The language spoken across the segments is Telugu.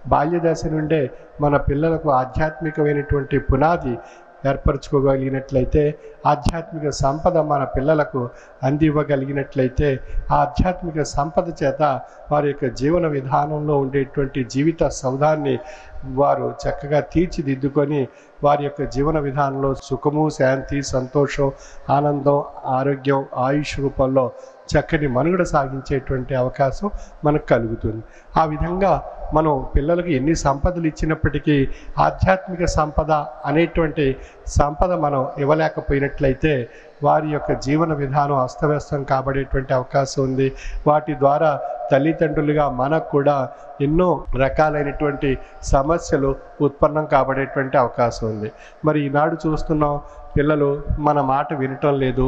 బాల్య దశ నుండే మన పిల్లలకు ఆధ్యాత్మికమైనటువంటి పునాది ఏర్పరచుకోగలిగినట్లయితే, ఆధ్యాత్మిక సంపద మన పిల్లలకు అందివ్వగలిగినట్లయితే, ఆధ్యాత్మిక సంపద చేత వారి యొక్క జీవన విధానంలో ఉండేటువంటి జీవిత సౌధాన్ని వారు చక్కగా తీర్చిదిద్దుకొని వారి యొక్క జీవన విధానంలో సుఖము, శాంతి, సంతోషం, ఆనందం, ఆరోగ్యం, ఆయుష్ రూపంలో చక్కని మనుగడ సాగించేటువంటి అవకాశం మనకు కలుగుతుంది. ఆ విధంగా మనం పిల్లలకు ఎన్ని సంపదలు ఇచ్చినప్పటికీ ఆధ్యాత్మిక సంపద అనేటువంటి సంపద మనం ఇవ్వలేకపోయినట్లయితే వారి యొక్క జీవన విధానం అస్తవ్యస్తం కాబడేటువంటి అవకాశం ఉంది. వాటి ద్వారా తల్లిదండ్రులుగా మనకు కూడా ఎన్నో రకాలైనటువంటి సమస్యలు ఉత్పన్నం కాబడేటువంటి అవకాశం ఉంది. మరి ఈనాడు చూస్తున్నాం, పిల్లలు మన మాట వినటం లేదు.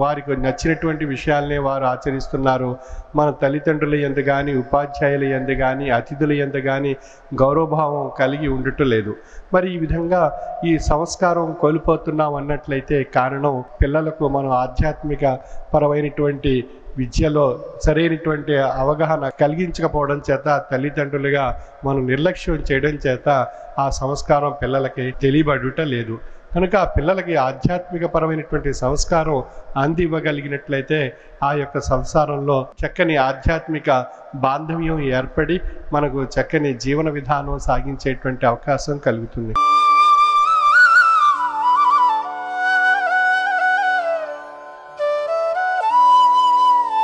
వారికి నచ్చినటువంటి విషయాలనే వారు ఆచరిస్తున్నారు. మన తల్లిదండ్రుల యందు కానీ, ఉపాధ్యాయుల యందు కానీ, అతిథుల యందు కానీ గౌరవభావం కలిగి ఉండటం లేదు. మరి ఈ విధంగా ఈ సంస్కారం కోల్పోతున్నాం అన్నట్లయితే కారణం పిల్లలకు మనం ఆధ్యాత్మిక పరమైనటువంటి విద్యలో సరైనటువంటి అవగాహన కలిగించకపోవడం చేత, తల్లిదండ్రులుగా మనం నిర్లక్ష్యం చేయడం చేత ఆ సంస్కారం పిల్లలకి తెలియబడుట లేదు. కనుక పిల్లలకి ఆధ్యాత్మిక పరమైనటువంటి సంస్కారం అందివ్వగలిగినట్లయితే ఆ యొక్క సంసారంలో చక్కని ఆధ్యాత్మిక బాంధవ్యం ఏర్పడి మనకు చక్కని జీవన విధానం సాగించేటువంటి అవకాశం కలుగుతుంది.